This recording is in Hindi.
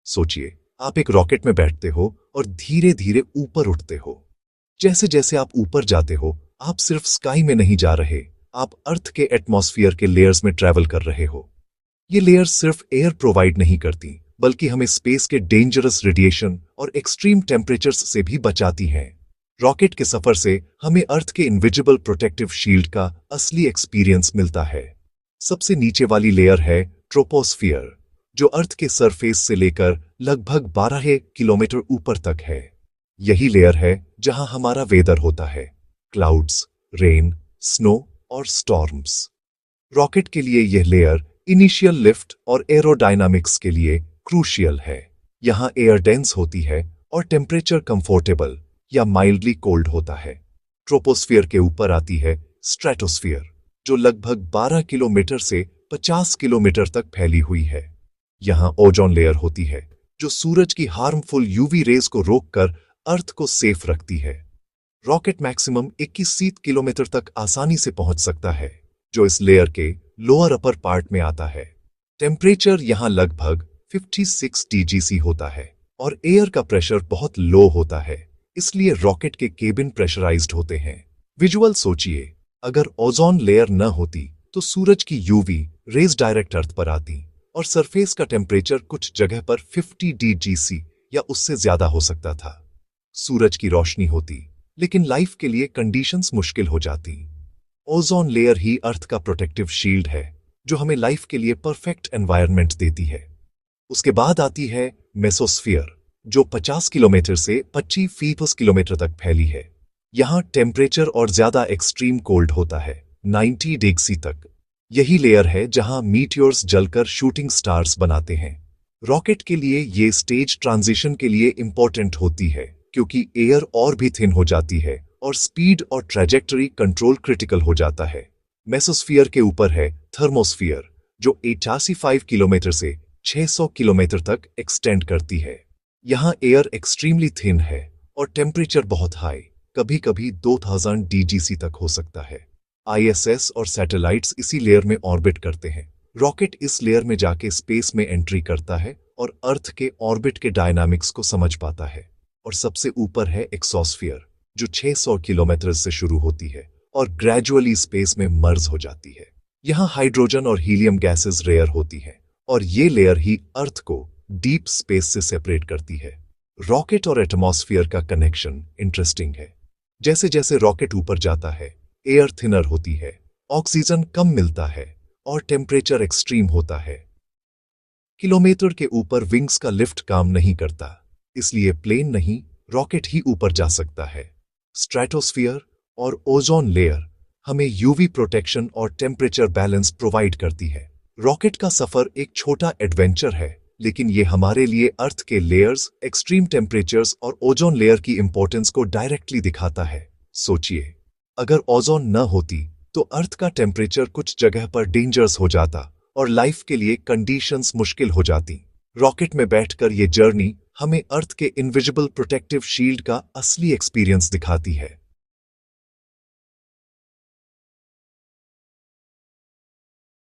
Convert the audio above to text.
सोचिए, आप एक रॉकेट में बैठते हो और धीरे धीरे ऊपर उठते हो। जैसे जैसे आप ऊपर जाते हो, आप सिर्फ स्काई में नहीं जा रहे, आप अर्थ के एटमॉस्फेयर के लेयर्स में ट्रैवल कर रहे हो। ये लेयर्स सिर्फ एयर प्रोवाइड नहीं करती, बल्कि हमें स्पेस के डेंजरस रेडिएशन और एक्सट्रीम टेम्परेचर्स से भी बचाती हैं। रॉकेट के सफर से हमें अर्थ के इनविजिबल प्रोटेक्टिव शील्ड का असली एक्सपीरियंस मिलता है। सबसे नीचे वाली लेयर है ट्रोपोस्फियर, जो अर्थ के सरफेस से लेकर लगभग 12 किलोमीटर ऊपर तक है। यही लेयर है जहां हमारा वेदर होता है, क्लाउड्स, रेन, स्नो और स्टॉर्म्स। रॉकेट के लिए यह लेयर इनिशियल लिफ्ट और एरोडायनामिक्स के लिए क्रूशियल है। यहां एयर डेंस होती है और टेम्परेचर कंफर्टेबल या माइल्डली कोल्ड होता है। ट्रोपोस्फियर के ऊपर आती है स्ट्रेटोस्फियर, जो लगभग 12 किलोमीटर से 50 किलोमीटर तक फैली हुई है। यहां ओजोन लेयर होती है, जो सूरज की हार्मफुल यूवी रेज को रोककर अर्थ को सेफ रखती है। रॉकेट मैक्सिमम 21 किलोमीटर तक आसानी से पहुंच सकता है, जो इस लेयर के लोअर अपर पार्ट में आता है। टेम्परेचर यहां लगभग 56 DGC होता है और एयर का प्रेशर बहुत लो होता है, इसलिए रॉकेट के केबिन प्रेशराइज्ड होते हैं। विजुअल सोचिए, अगर ओजोन लेयर न होती तो सूरज की यूवी रेज डायरेक्ट अर्थ पर आती और सरफेस का टेम्परेचर कुछ जगह पर 50 DGC या उससे ज्यादा हो सकता था। सूरज की रोशनी होती, लेकिन लाइफ के लिए कंडीशंस मुश्किल हो जाती। ओजोन लेयर ही अर्थ का प्रोटेक्टिव शील्ड है, जो हमें लाइफ के लिए परफेक्ट एनवायरनमेंट देती है। उसके बाद आती है मेसोस्फियर, जो 50 किलोमीटर से 25 किलोमीटर तक फैली है। यहां टेम्परेचर और ज्यादा एक्सट्रीम कोल्ड होता है, 90 डिग्री तक। यही लेयर है जहां मीटियोर्स जलकर शूटिंग स्टार्स बनाते हैं। रॉकेट के लिए ये स्टेज ट्रांजिशन के लिए इंपॉर्टेंट होती है, क्योंकि एयर और भी थिन हो जाती है और स्पीड और ट्रैजेक्टरी कंट्रोल क्रिटिकल हो जाता है। मेसोस्फियर के ऊपर है थर्मोस्फियर, जो 85 किलोमीटर से 600 किलोमीटर तक एक्सटेंड करती है। यहां एयर एक्सट्रीमली थिन है और टेम्परेचर बहुत हाई, कभी कभी 2000 DGC तक हो सकता है। ISS और सैटेलाइट्स इसी लेयर में ऑर्बिट करते हैं। रॉकेट इस लेयर में जाके स्पेस में एंट्री करता है और अर्थ के ऑर्बिट के डायनामिक्स को समझ पाता है। और सबसे ऊपर है एक्सोस्फियर, जो 600 किलोमीटर से शुरू होती है और ग्रेजुअली स्पेस में मर्ज हो जाती है। यहां हाइड्रोजन और हीलियम गैसेस रेयर होती है और ये लेयर ही अर्थ को डीप स्पेस से सेपरेट करती है। रॉकेट और एटमॉस्फेयर का कनेक्शन इंटरेस्टिंग है। जैसे जैसे रॉकेट ऊपर जाता है, एयर थिनर होती है, ऑक्सीजन कम मिलता है और टेम्परेचर एक्सट्रीम होता है। किलोमीटर के ऊपर विंग्स का लिफ्ट काम नहीं करता, इसलिए प्लेन नहीं, रॉकेट ही ऊपर जा सकता है। स्ट्रेटोस्फियर और ओजोन लेयर हमें यूवी प्रोटेक्शन और टेम्परेचर बैलेंस प्रोवाइड करती है। रॉकेट का सफर एक छोटा एडवेंचर है, लेकिन ये हमारे लिए अर्थ के लेयर्स, एक्सट्रीम टेम्परेचर्स और ओजोन लेयर की इंपॉर्टेंस को डायरेक्टली दिखाता है। सोचिए, अगर ओजोन न होती तो अर्थ का टेम्परेचर कुछ जगह पर डेंजरस हो जाता और लाइफ के लिए कंडीशंस मुश्किल हो जाती। रॉकेट में बैठकर ये जर्नी हमें अर्थ के इनविजिबल प्रोटेक्टिव शील्ड का असली एक्सपीरियंस दिखाती है।